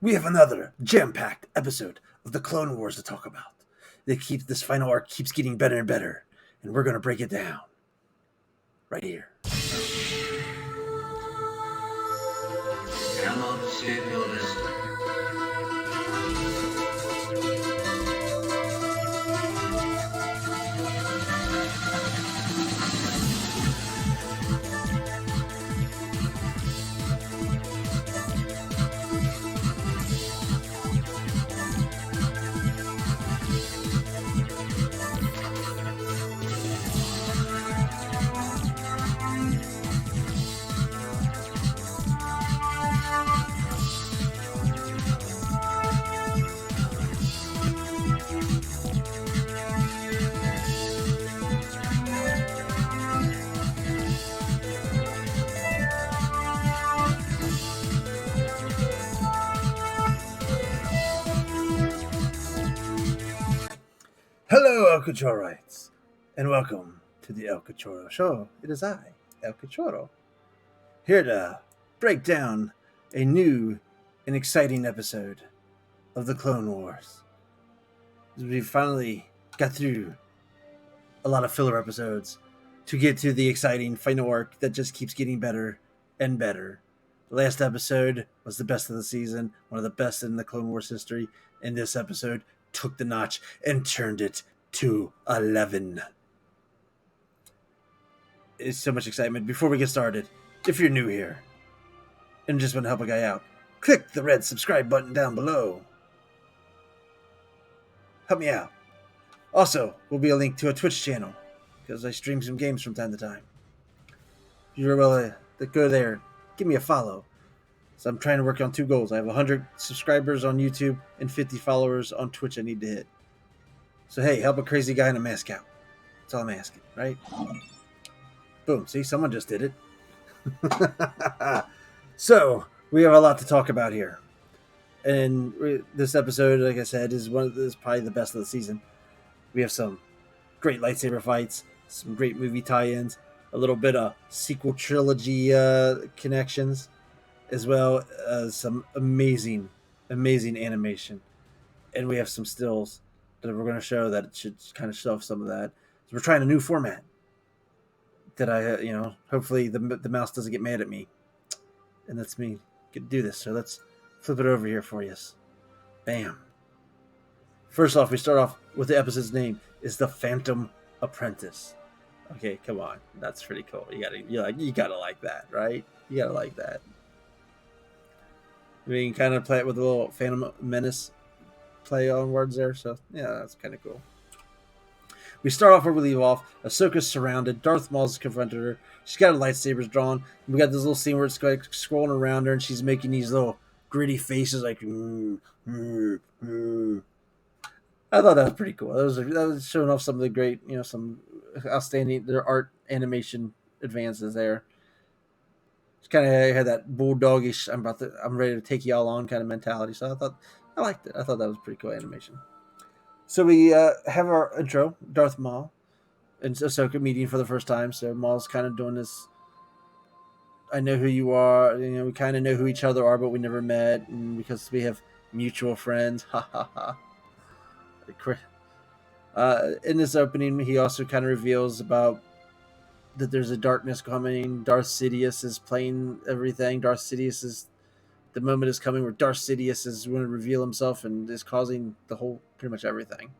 we have another jam-packed episode of the Clone Wars to talk about. This final arc keeps getting better and better, and we're going to break it down right here. Come on, stakeholders. Hello, El Cachorrites, and welcome to the El Cachorro Show. It is I, El Cachorro, here to break down a new and exciting episode of the Clone Wars. We finally got through a lot of filler episodes to get to the exciting final arc that just keeps getting better and better. The last episode was the best of the season, one of the best in the Clone Wars history, and this episode took the notch and turned it to 11. It's so much excitement. Before we get started, if you're new here and just want to help a guy out, click the red subscribe button down below. Help me out. Also, will be a link to a Twitch channel because I stream some games from time to time. If you're able to go there, give me a follow. So I'm trying to work on two goals. I have 100 subscribers on YouTube and 50 followers on Twitch I need to hit. So hey, help a crazy guy in a mask out. That's all I'm asking, right? Boom. See, someone just did it. So we have a lot to talk about here. And this episode, like I said, is probably the best of the season. We have some great lightsaber fights, some great movie tie-ins, a little bit of sequel trilogy connections, as well as some amazing animation. And we have some stills that we're going to show that should kind of show some of that. So we're trying a new format that hopefully the mouse doesn't get mad at me. And that's me get to do this. So let's flip it over here for you. Bam. First off, we start off with the episode's name is The Phantom Apprentice. Okay, come on. That's pretty cool. You gotta like that, right? You gotta like that. We can kind of play it with a little Phantom Menace play on words there. So, yeah, that's kind of cool. We start off where we leave off. Ahsoka's surrounded. Darth Maul's confronted her. She's got her lightsabers drawn. We got this little scene where it's like scrolling around her and she's making these little gritty faces like, I thought that was pretty cool. That was showing off some of the great, some outstanding their art animation advances there. It's kind of had that bulldogish, I'm ready to take y'all on kind of mentality. So I liked it. I thought that was pretty cool animation. So we have our intro, Darth Maul and Ahsoka meeting for the first time. So Maul's kind of doing this. I know who you are. We kind of know who each other are, but we never met, and because we have mutual friends. Ha ha ha. In this opening, he also kind of reveals about that there's a darkness coming. Darth Sidious is playing everything. The moment is coming where Darth Sidious is going to reveal himself and is causing pretty much everything.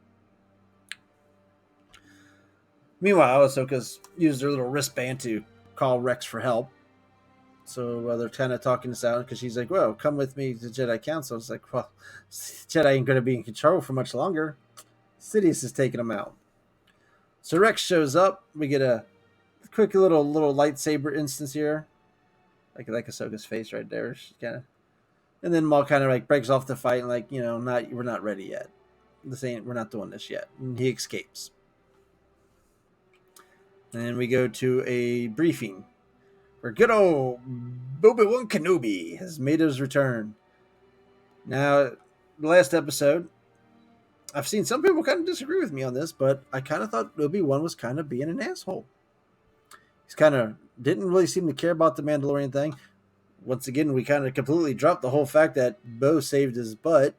Meanwhile, Ahsoka's used her little wristband to call Rex for help. So they're kind of talking this out because she's like, well, come with me to Jedi Council. It's like, well, Jedi ain't going to be in control for much longer. Sidious is taking them out. So Rex shows up. We get a quick little lightsaber instance here. Like Ahsoka's face right there. She kind of, and then Maul kind of like breaks off the fight and like, we're not ready yet. We're not doing this yet. And he escapes. And we go to a briefing where good old Obi-Wan Kenobi has made his return. Now, the last episode, I've seen some people kind of disagree with me on this, but I kind of thought Obi-Wan was kind of being an asshole. He's kind of didn't really seem to care about the Mandalorian thing. once again, we kind of completely dropped the whole fact that Bo saved his butt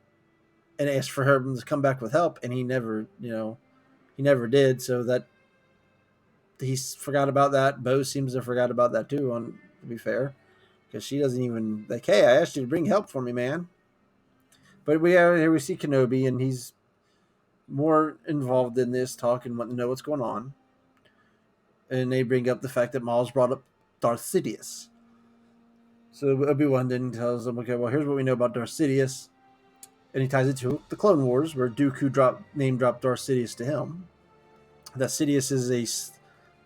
and asked for him to come back with help, and he never, he never did. So that he forgot about that. Bo seems to have forgot about that too. To be fair, because she doesn't even like, hey, I asked you to bring help for me, man. But here we see Kenobi, and he's more involved in this talk and wanting to know what's going on. And they bring up the fact that Maul's brought up Darth Sidious. So Obi-Wan then tells them, okay, well, here's what we know about Darth Sidious. And he ties it to the Clone Wars, where Dooku name dropped Darth Sidious to him. That Sidious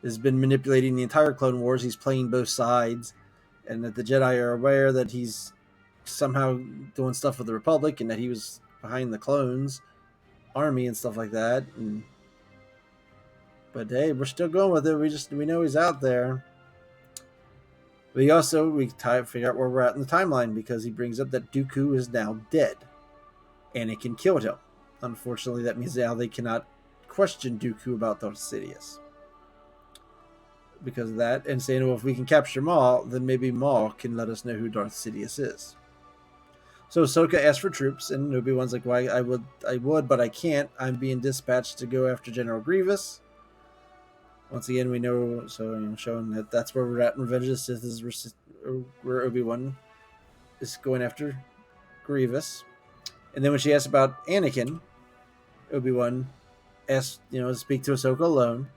has been manipulating the entire Clone Wars. He's playing both sides, and that the Jedi are aware that he's somehow doing stuff with the Republic, and that he was behind the clones army and stuff like that. But hey, we're still going with it. We know he's out there. But we figure out where we're at in the timeline, because he brings up that Dooku is now dead. Anakin killed him. Unfortunately, that means now they cannot question Dooku about Darth Sidious because of that, and saying, well, if we can capture Maul, then maybe Maul can let us know who Darth Sidious is. So Ahsoka asks for troops, and Obi-Wan's like, well, I would, but I can't. I'm being dispatched to go after General Grievous. Once again, we know, so showing that that's where we're at in Revenge of the Sith, is where Obi-Wan is going after Grievous. And then when she asks about Anakin, Obi-Wan asks, to speak to Ahsoka alone,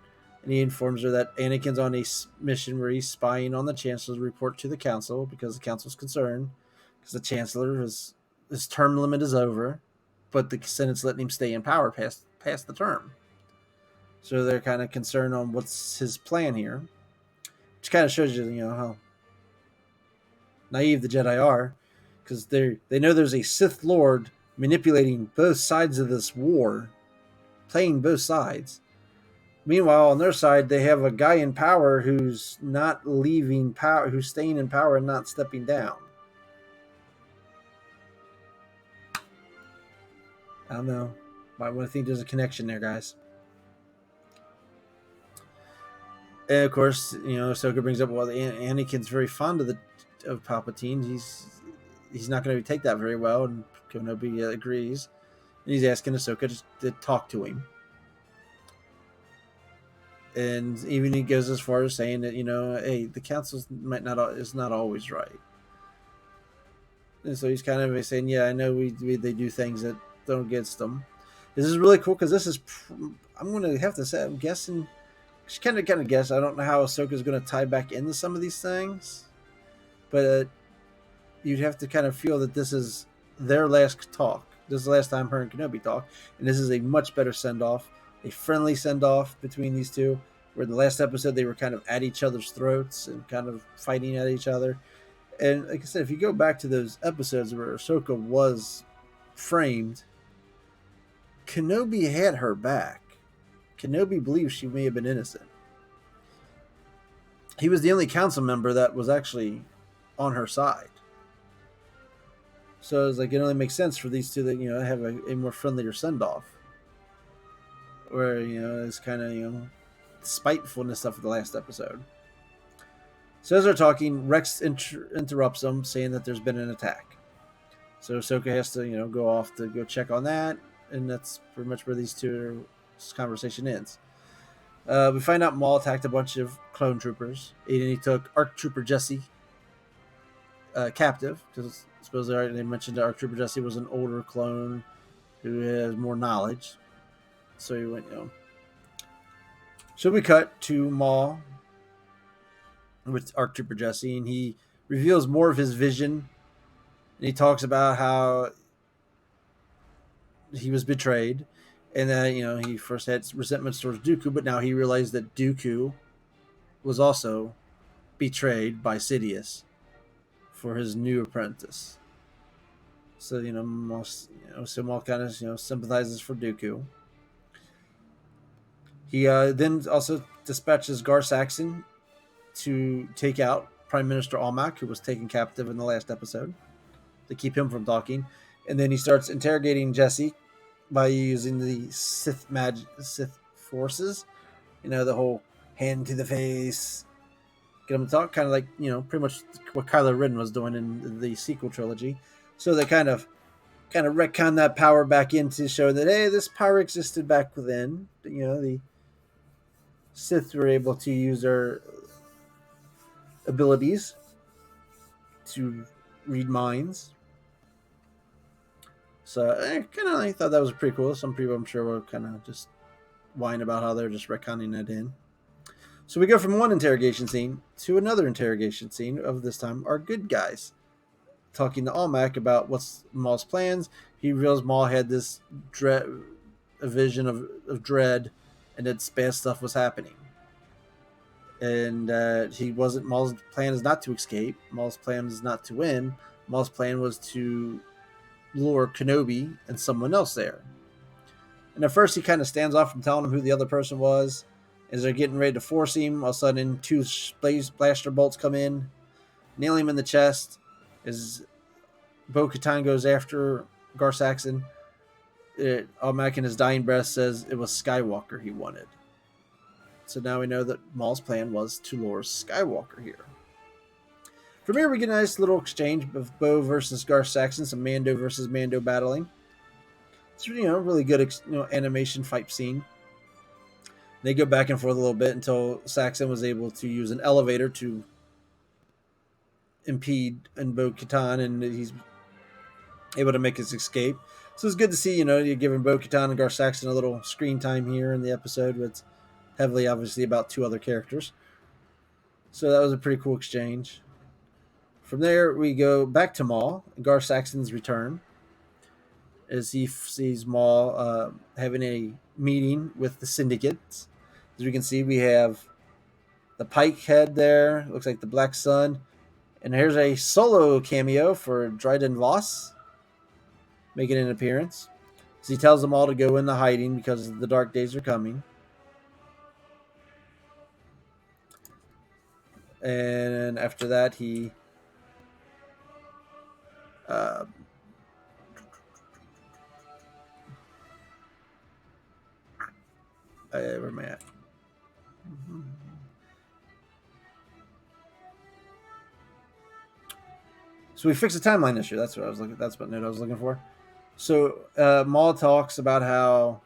and he informs her that Anakin's on a mission where he's spying on the Chancellor's report to the Council, because the Council's concerned, because the Chancellor his term limit is over, but the Senate's letting him stay in power past the term. So they're kind of concerned on what's his plan here, which kind of shows you, how naive the Jedi are, because they know there's a Sith Lord manipulating both sides of this war, playing both sides. Meanwhile, on their side, they have a guy in power who's not leaving power, who's staying in power and not stepping down. I don't know. Might want to think there's a connection there, guys. And of course, Ahsoka brings up, well, Anakin's very fond of Palpatine. He's not going to take that very well, and Kenobi agrees. And he's asking Ahsoka to talk to him. And even he goes as far as saying that, hey, the Council is not always right. And so he's kind of saying, yeah, I know they do things that don't against them. This is really cool, because this is, I'm going to have to say, I'm guessing, just kind of guess. I don't know how Ahsoka is going to tie back into some of these things, but you'd have to kind of feel that this is their last talk. This is the last time her and Kenobi talk, and this is a much better send-off, a friendly send-off between these two, where in the last episode they were kind of at each other's throats and kind of fighting at each other. And like I said, if you go back to those episodes where Ahsoka was framed, Kenobi had her back. Kenobi believes she may have been innocent. He was the only council member that was actually on her side. So it's like, it only makes sense for these two that, have a more friendlier send-off. Where, it's kind of, spitefulness stuff of the last episode. So as they're talking, Rex interrupts them, saying that there's been an attack. So Ahsoka has to, go off to go check on that. And that's pretty much where this conversation ends. We find out Maul attacked a bunch of clone troopers. And he took ARC Trooper Jesse captive, because supposedly they mentioned that ARC Trooper Jesse was an older clone who has more knowledge. So he went, So we cut to Maul with ARC Trooper Jesse, and he reveals more of his vision. And he talks about how he was betrayed, and that, he first had resentments towards Dooku, but now he realized that Dooku was also betrayed by Sidious for his new apprentice. So, Maul kind of, sympathizes for Dooku. He then also dispatches Gar Saxon to take out Prime Minister Almec, who was taken captive in the last episode, to keep him from talking. And then he starts interrogating Jesse by using the Sith forces. The whole hand to the face get them to talk, kind of like pretty much what Kylo Ren was doing in the sequel trilogy. So they kind of retcon that power back in to show that hey, this power existed back then. The Sith were able to use their abilities to read minds. So I thought that was pretty cool. Some people, I'm sure, were kind of just whine about how they're just retconning that in. So we go from one interrogation scene to another interrogation scene of this time our good guys talking to Almec about what's Maul's plans. He reveals Maul had this a vision of dread, and that bad stuff was happening. And he wasn't. Maul's plan is not to escape. Maul's plan is not to win. Maul's plan was to lure Kenobi and someone else there. And at first, he kind of stands off from telling him who the other person was. As they're getting ready to force him, all of a sudden, two blaster bolts come in, nail him in the chest. As Bo-Katan goes after Gar Saxon, Almec in his dying breath says it was Skywalker he wanted. So now we know that Maul's plan was to lure Skywalker here. From here, we get a nice little exchange of Bo versus Gar Saxon, some Mando versus Mando battling. It's really good animation fight scene. They go back and forth a little bit until Saxon was able to use an elevator to impede Bo-Katan, and he's able to make his escape. So it's good to see, you're giving Bo-Katan and Gar Saxon a little screen time here in the episode. It's heavily, obviously, about two other characters. So that was a pretty cool exchange. From there, we go back to Maul, Gar Saxon's return, as he sees Maul having a meeting with the Syndicate. As we can see, we have the Pike head there. Looks like the Black Sun. And here's a solo cameo for Dryden Voss making an appearance. As he tells them all to go into hiding because the dark days are coming. And after that, he where am I at? So we fixed the timeline issue. That's what I was looking. That's what note I was looking for. So Maul talks about how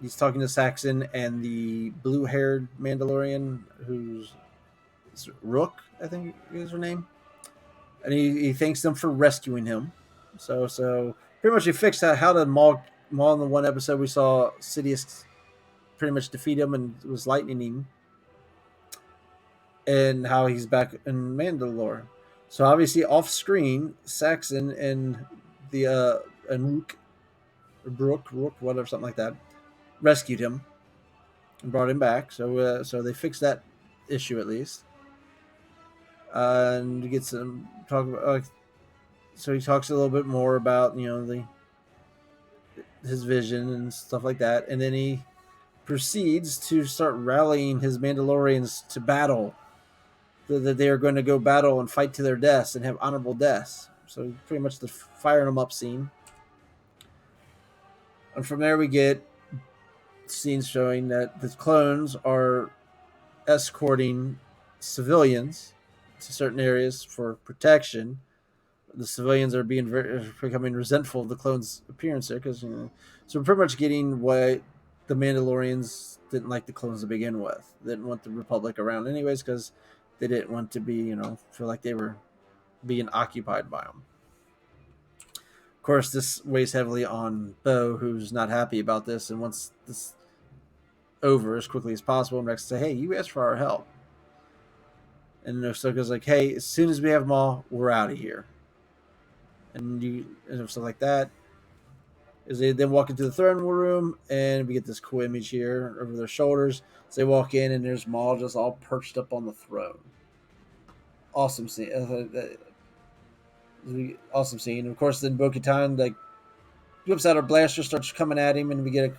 he's talking to Saxon and the blue-haired Mandalorian, who's Rook, I think is her name, and he thanks them for rescuing him. So pretty much he fixed that. How did Maul in the one episode we saw Sidious pretty much defeat him and was lightning him, and how he's back in Mandalore. So obviously off screen, Saxon and the and Rook, whatever, something like that, rescued him and brought him back. So they fixed that issue at least. And we get some talk about. So he talks a little bit more about his vision and stuff like that, and then he proceeds to start rallying his Mandalorians to battle. That they are going to go battle and fight to their deaths and have honorable deaths. So pretty much the firing them up scene. And from there we get scenes showing that the clones are escorting civilians to certain areas for protection. The civilians are becoming resentful of the clones' appearance there because so we're pretty much getting what the Mandalorians didn't like the clones to begin with. They didn't want the Republic around anyways because they didn't want to be feel like they were being occupied by them. Of course, this weighs heavily on Bo, who's not happy about this and wants this over as quickly as possible. And Rex say, "Hey, you asked for our help." And Ahsoka's like, "Hey, as soon as we have them all, we're out of here." And stuff like that. As they then walk into the throne room, and we get this cool image here over their shoulders. So they walk in, and there's Maul just all perched up on the throne. Awesome scene. Awesome scene. And of course, then Bo-Katan whips out her blaster, starts coming at him, and we get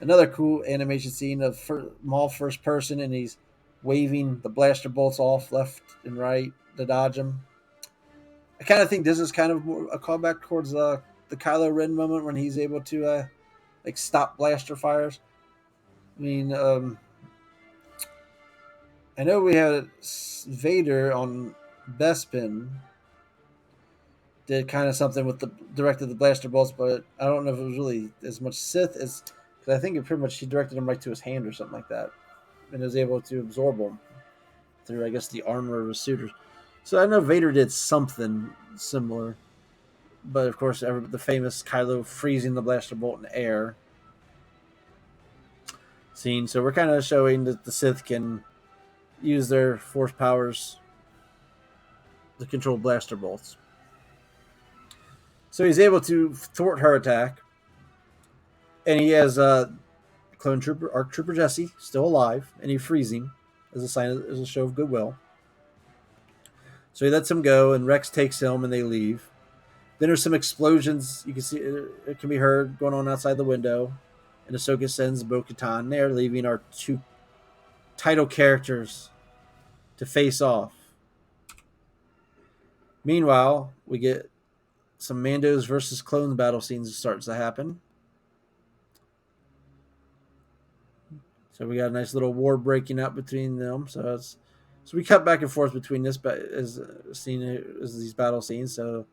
another cool animation scene of Maul first person, and he's waving the blaster bolts off left and right to dodge him. I kind of think this is kind of more a callback towards the Kylo Ren moment when he's able to stop blaster fires. I mean, I know we had Vader on Bespin did kind of something with the directed the blaster bolts, but I don't know if it was really as much Sith as because I think it pretty much he directed them right to his hand or something like that, and was able to absorb them through I guess the armor of his suitors. So I know Vader did something similar, but of course the famous Kylo freezing the blaster bolt in the air scene. So we're kind of showing that the Sith can use their force powers to control blaster bolts. So he's able to thwart her attack, and he has clone trooper, ARC Trooper Jesse, still alive, and he frees him as a sign as a show of goodwill. So he lets him go, and Rex takes him, and they leave. Then there's some explosions. You can see it can be heard going on outside the window, and Ahsoka sends Bo-Katan there, leaving our two title characters to face off. Meanwhile, we get some Mandos versus clones battle scenes starts to happen. So we got a nice little war breaking out between them. So we cut back and forth between this as these battle scenes. So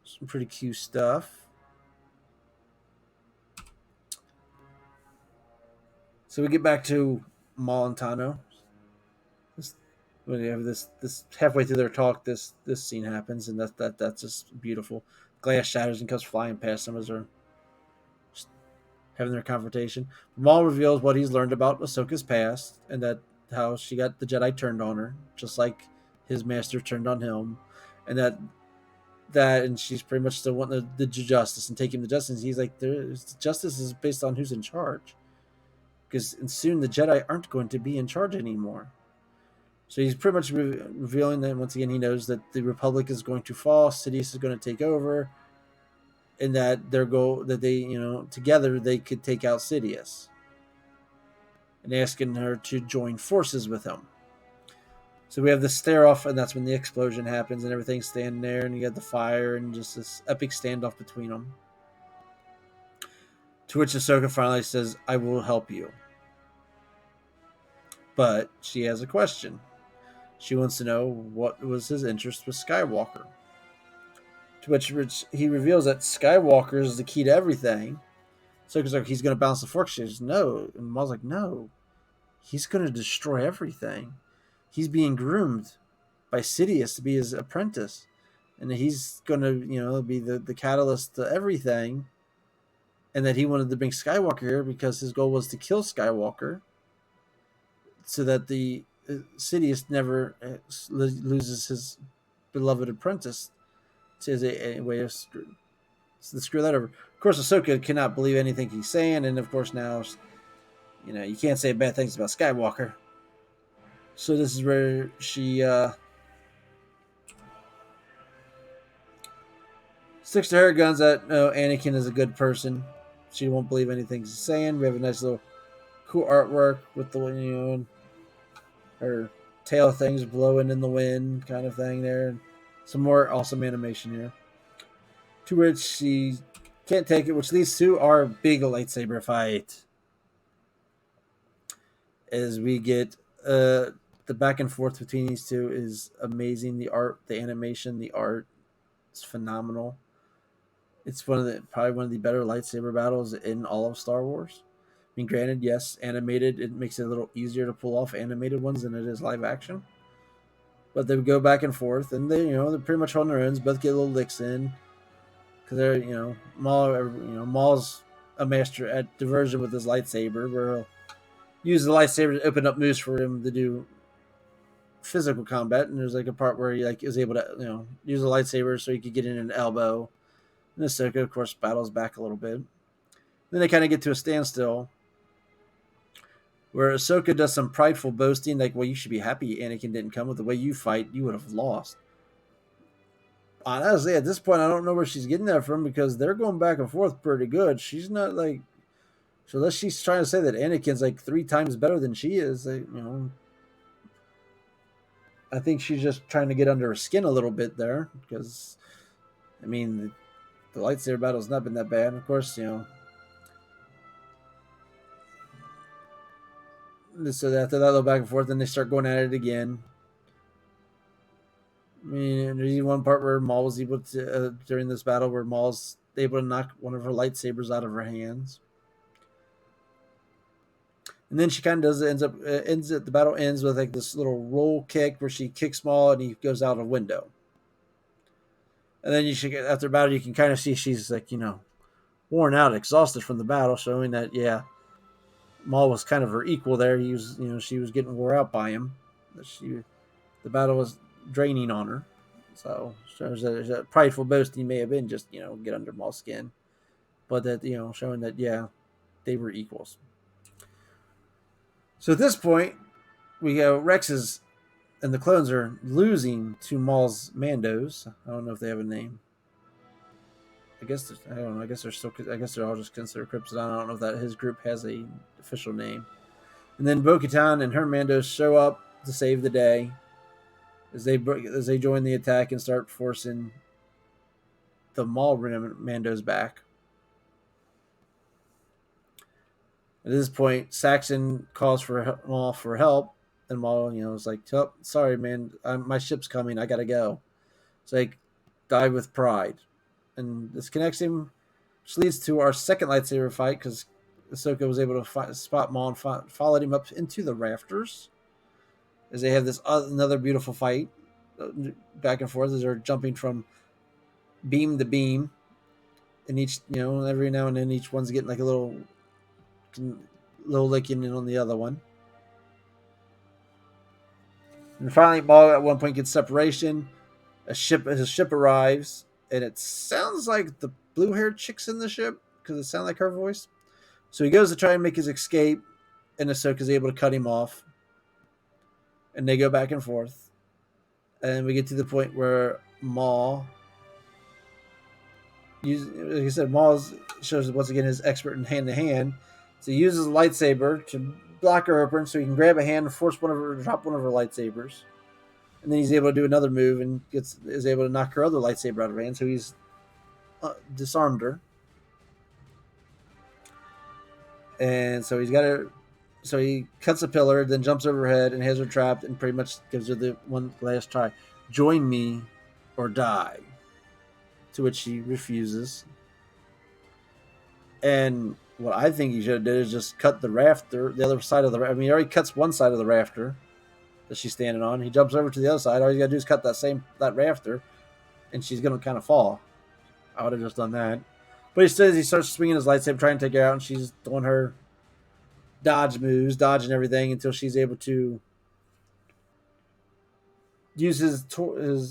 some pretty cute stuff. So we get back to Maul and Tano. When you have this halfway through their talk, this scene happens, and that's just beautiful. Glass shatters and comes flying past them as they're having their confrontation. Maul reveals what he's learned about Ahsoka's past, and that how she got the Jedi turned on her, just like his master turned on him, and and she's pretty much still wanting the justice and taking the justice. He's like, justice is based on who's in charge, because soon the Jedi aren't going to be in charge anymore. So he's pretty much revealing that once again he knows that the Republic is going to fall, Sidious is going to take over, and that their goal that they together they could take out Sidious, and asking her to join forces with him. So we have the stare off, and that's when the explosion happens, and everything's standing there, and you got the fire, and just this epic standoff between them. To which Ahsoka finally says, "I will help you," but she has a question. She wants to know what was his interest with Skywalker. To which he reveals that Skywalker is the key to everything. So like, he's going to bounce the fork. She says, no. And Maul's like, no. He's going to destroy everything. He's being groomed by Sidious to be his apprentice. And he's going to, be the catalyst to everything. And that he wanted to bring Skywalker here because his goal was to kill Skywalker so that the Sidious never loses his beloved apprentice to a way of screw that over. Of course, Ahsoka cannot believe anything he's saying, and of course now, you can't say bad things about Skywalker. So this is where she sticks to her guns that Anakin is a good person. She won't believe anything he's saying. We have a nice little cool artwork with the her tail things blowing in the wind kind of thing there, and some more awesome animation here. To which she can't take it, which leads to our big lightsaber fight. As we get the back and forth between these two is amazing. The art, the animation, the art is phenomenal. It's probably one of the better lightsaber battles in all of Star Wars. I mean, granted, yes, animated, it makes it a little easier to pull off animated ones than it is live action. But they would go back and forth, and they're pretty much on their own. Both get little licks in. Because they're, Maul's a master at diversion with his lightsaber, where he'll use the lightsaber to open up moves for him to do physical combat. And there's like a part where he is able to, use a lightsaber so he could get in an elbow. And Ahsoka, of course, battles back a little bit. Then they kind of get to a standstill, where Ahsoka does some prideful boasting, like, well, you should be happy Anakin didn't come. With the way you fight, you would have lost. Honestly, at this point, I don't know where she's getting that from, because they're going back and forth pretty good. She's not like, so unless she's trying to say that Anakin's like 3 times better than she is, I think she's just trying to get under her skin a little bit there, because, I mean, the lightsaber battle's not been that bad. Of course, So after that little back and forth, then they start going at it again. I mean, there's even one part where Maul was able to during this battle where Maul's able to knock one of her lightsabers out of her hands, and then she kind of does ends it. The battle ends with like this little roll kick where she kicks Maul and he goes out a window. And then you should get after battle, you can kind of see she's like worn out, exhausted from the battle, showing that Maul was kind of her equal there. He was she was getting wore out by him. The battle was draining on her. So shows that a prideful boasting may have been just get under Maul's skin, but that showing that they were equals. So at this point, we go Rex's and the clones are losing to Maul's Mandos. I don't know if they have a name. I guess I don't know. I guess they're still. I guess they're all just considered Krypton. I don't know if that his group has a official name. And then Bo-Katan and her Mandos show up to save the day as they join the attack and start forcing the Maul Mandos back. At this point, Saxon calls for Maul for help, and Maul, is like, oh, "Sorry, man, my ship's coming. I gotta go." It's like, die with pride, and this connects him, which leads to our second lightsaber fight because Ahsoka was able to spot Maul and followed him up into the rafters. As they have this another beautiful fight, back and forth as they're jumping from beam to beam, and each every now and then each one's getting like a little licking in on the other one. And finally, Maul at one point gets separation. His ship arrives, and it sounds like the blue-haired chick's in the ship because it sounds like her voice. So he goes to try and make his escape, and Ahsoka's able to cut him off. And they go back and forth. And we get to the point where Maul, like I said, Maul shows once again his expert in hand-to-hand. So he uses a lightsaber to block her open so he can grab a hand and force drop one of her lightsabers. And then he's able to do another move and is able to knock her other lightsaber out of her hand. So he's disarmed her. And so he's got her. So he cuts a pillar, then jumps over her head and has her trapped and pretty much gives her the one last try. Join me or die. To which she refuses. And what I think he should have did is just cut the rafter, the other side of the rafter. I mean, he already cuts one side of the rafter that she's standing on. He jumps over to the other side. All he's got to do is cut that rafter, and she's going to kind of fall. I would have just done that. But he starts swinging his lightsaber, trying to take her out, and she's doing her dodge moves, dodging everything until she's able to use his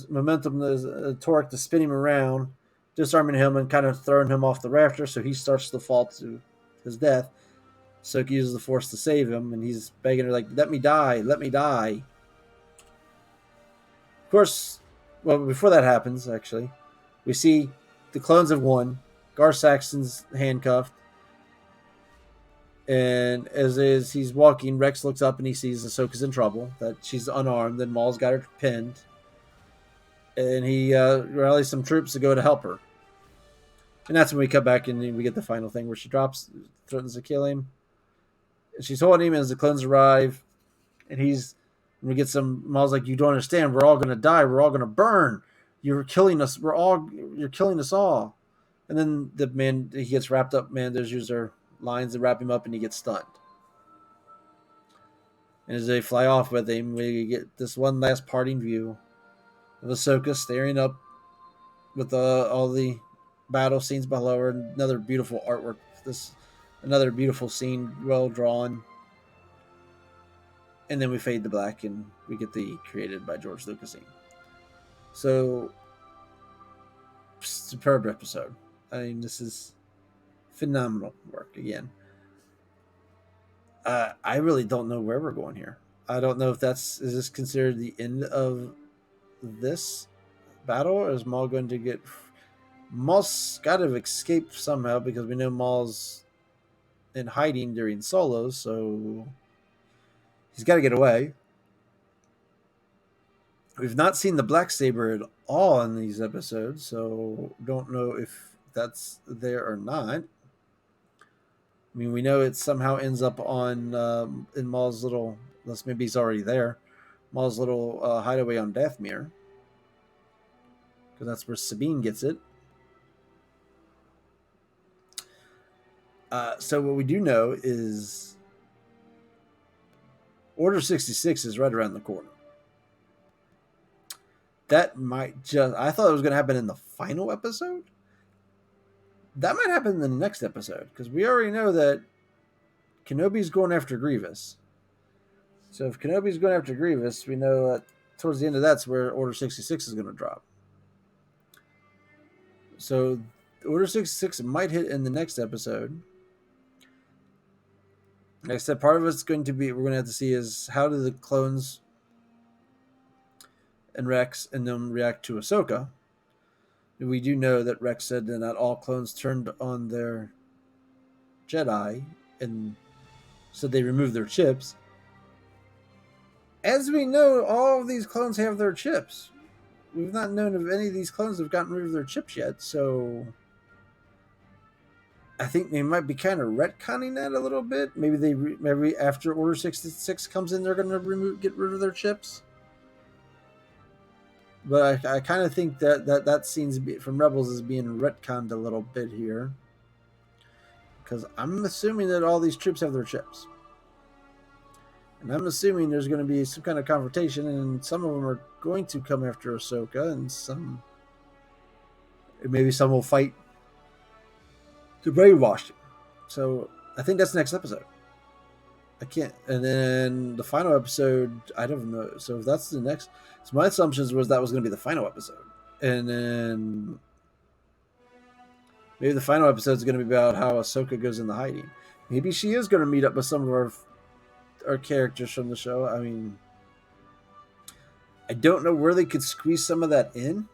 momentum, his torque to spin him around, disarming him and kind of throwing him off the rafter, so he starts to fall to his death. So he uses the Force to save him, and he's begging her, like, let me die, let me die. Of course, well, before that happens, actually, we see the clones have won. Gar Saxon's handcuffed. And as he's walking, Rex looks up and he sees Ahsoka's in trouble, that she's unarmed, and Maul's got her pinned. And he rallies some troops to go to help her. And that's when we come back and we get the final thing where she threatens to kill him. And she's holding him as the clones arrive. And we get Maul's like, you don't understand. We're all going to die. We're all going to burn. You're killing us. You're killing us all. And then he gets wrapped up. Mandos use their lines to wrap him up and he gets stunned. And as they fly off with him, we get this one last parting view of Ahsoka staring up with all the battle scenes below her. Another beautiful artwork. Another beautiful scene, well drawn. And then we fade to black and we get the created by George Lucas scene. So, superb episode. I mean, this is phenomenal work again. I really don't know where we're going here. I don't know if is this considered the end of this battle, or is Maul going to get... Maul's got to escape somehow because we know Maul's in hiding during solos, so he's got to get away. We've not seen the black saber at all in these episodes, so don't know if that's there or not. I mean, we know it somehow ends up on in Maul's little. Unless maybe he's already there. Maul's little hideaway on Dathomir, because that's where Sabine gets it. So what we do know is Order 66 is right around the corner. That might just. I thought it was going to happen in the final episode. That might happen in the next episode, because we already know that Kenobi's going after Grievous. So if Kenobi's going after Grievous, we know that towards the end of that's where Order 66 is going to drop. So Order 66 might hit in the next episode. Like I said, part of it's going to be, we're going to have to see is how do the clones and Rex and them react to Ahsoka. We do know that Rex said that not all clones turned on their Jedi and said they removed their chips. As we know, all of these clones have their chips. We've not known if any of these clones have gotten rid of their chips yet, so I think they might be kind of retconning that a little bit. Maybe after Order 66 comes in, they're going to get rid of their chips. But I kind of think that scene's from Rebels is being retconned a little bit here, because I'm assuming that all these troops have their chips, and I'm assuming there's going to be some kind of confrontation, and some of them are going to come after Ahsoka, and maybe some will fight to brainwash him. So I think that's the next episode. I can't. And then the final episode, I don't know. So if that's the next, so my assumptions was that was going to be the final episode, and then maybe the final episode is going to be about how Ahsoka goes into hiding. Maybe she is going to meet up with some of our characters from the show. I mean, I don't know where they could squeeze some of that in.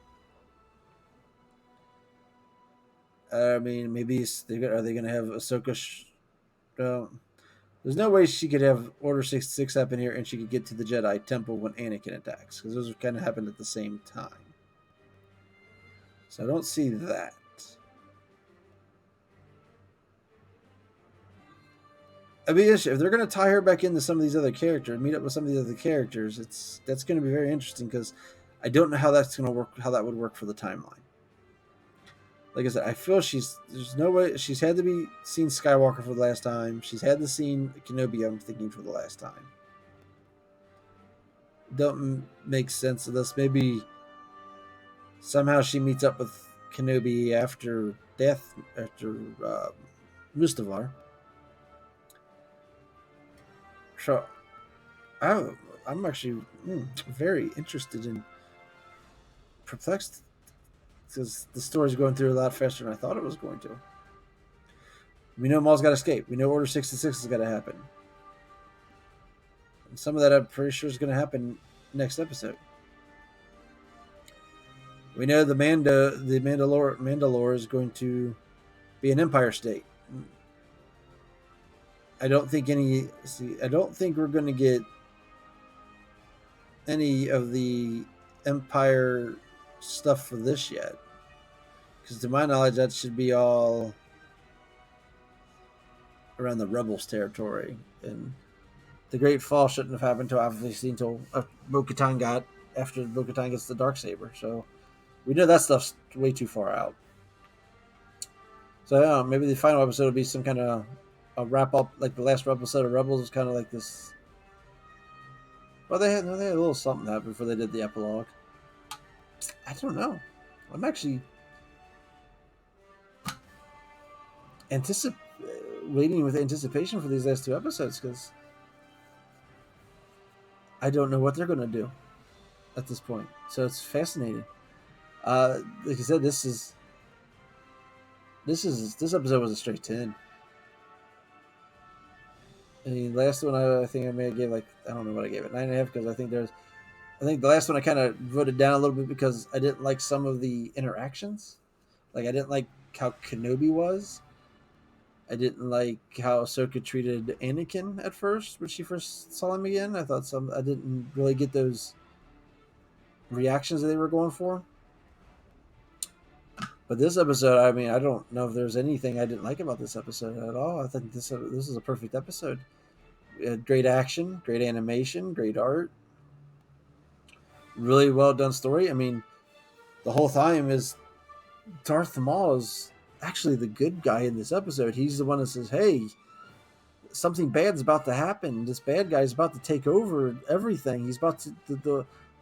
I mean, maybe are they going to have Ahsoka? There's no way she could have Order 66 happen here and she could get to the Jedi Temple when Anakin attacks, because those kind of happened at the same time. So I don't see that. I mean, if they're going to tie her back into some of these other characters, meet up with some of the other characters, that's going to be very interesting, because I don't know how that's going to work. How that would work for the timeline. Like I said, I feel there's no way she's had to be seen Skywalker for the last time. She's had to seen Kenobi, I'm thinking, for the last time. Don't make sense unless maybe somehow she meets up with Kenobi after Mustafar. So I'm actually very interested in perplexed, because the story's going through a lot faster than I thought it was going to. We know Maul's got to escape. We know Order 66 is going to happen. And some of that I'm pretty sure is going to happen next episode. We know the Mandalore is going to be an Empire state. I don't think we're going to get any of the Empire stuff for this yet, because to my knowledge that should be all around the Rebels territory, and the Great Fall shouldn't have happened until Bo-Katan gets the Darksaber. So we know that stuff's way too far out. So I don't know, maybe the final episode will be some kind of a wrap up, like the last episode of Rebels was kind of like this. Well, they had a little something happen before they did the epilogue. I don't know. I'm actually waiting with anticipation for these last two episodes, because I don't know what they're going to do at this point. So it's fascinating. Like I said, this episode was a straight 10. I mean, last one I think I may have gave, like, I don't know what I gave it, 9.5, because I think the last one I kind of voted down a little bit because I didn't like some of the interactions. Like, I didn't like how Kenobi was. I didn't like how Ahsoka treated Anakin at first when she first saw him again. I didn't really get those reactions that they were going for. But this episode, I mean, I don't know if there's anything I didn't like about this episode at all. I think this is a perfect episode. We had great action, great animation, great art, really well done story. I mean, the whole time is Darth Maul is actually the good guy in this episode. He's the one that says, "Hey, something bad's about to happen. This bad guy is about to take over everything. He's about to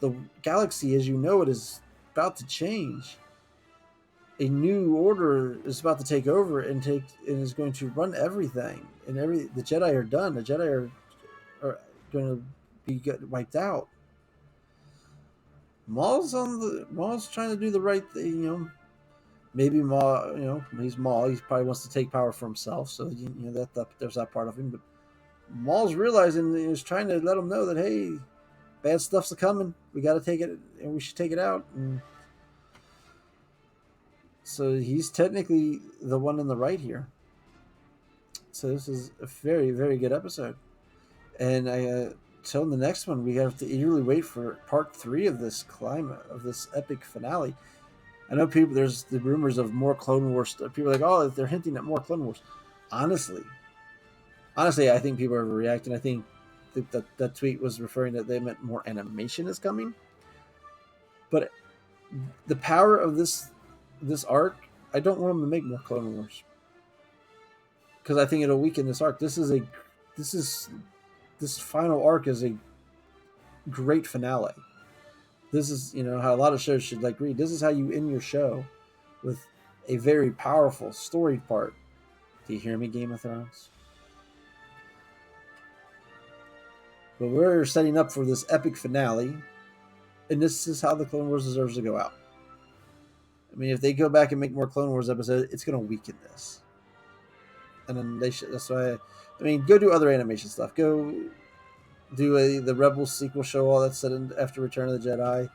the galaxy as you know it is about to change. A new order is about to take over and is going to run everything. And the Jedi are done. The Jedi are going to be wiped out." Maul's trying to do the right thing, you know. Maybe Maul, you know, he's Maul. He probably wants to take power for himself. So you know that there's that part of him. But Maul's realizing he's trying to let him know that, hey, bad stuff's a coming. We got to take it, and we should take it out. And so he's technically the one in the right here. So this is a very, very good episode. And till the next one, we have to eagerly wait for part 3 of this epic finale. I know there's the rumors of more Clone Wars stuff. People are like, oh, they're hinting at more Clone Wars. Honestly, I think people are overreacting. I think that tweet was referring that they meant more animation is coming. But the power of this arc, I don't want them to make more Clone Wars because I think it'll weaken this arc. This final arc is a great finale. This is, you know, how a lot of shows should like read. This is how you end your show with a very powerful story part. Do you hear me, Game of Thrones? But we're setting up for this epic finale, and this is how the Clone Wars deserves to go out. I mean, if they go back and make more Clone Wars episodes, it's going to weaken this. And then they should. That's why. I mean, go do other animation stuff. Go do the Rebels sequel show, all that's set in after Return of the Jedi.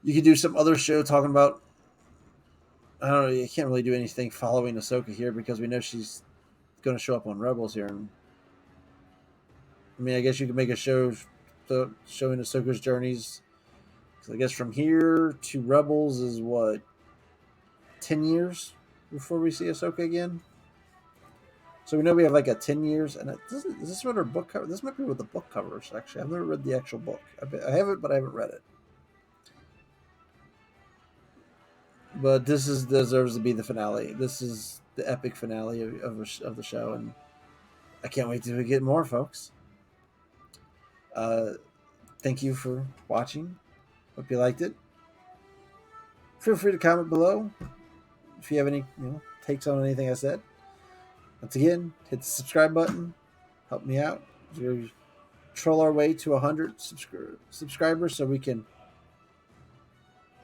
You could do some other show talking about. I don't know. You can't really do anything following Ahsoka here because we know she's going to show up on Rebels here. And I mean, I guess you could make a show showing Ahsoka's journeys. So I guess from here to Rebels is what, 10 years before we see Ahsoka again. So we know we have like a 10 years, and is this what our book cover? This might be what the book covers. Actually, I've never read the actual book. I have it, but I haven't read it. But this deserves to be the finale. This is the epic finale of the show, and I can't wait to get more, folks. Thank you for watching. Hope you liked it. Feel free to comment below if you have any takes on anything I said. Once again, hit the subscribe button. Help me out. We troll our way to 100 subscribers so we can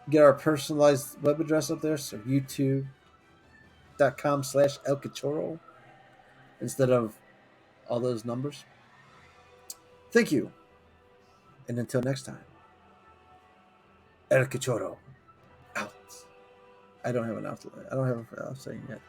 get our personalized web address up there. So youtube.com/El Cachorro instead of all those numbers. Thank you. And until next time, El Cachorro out. I don't have an out. I don't have an out saying yet.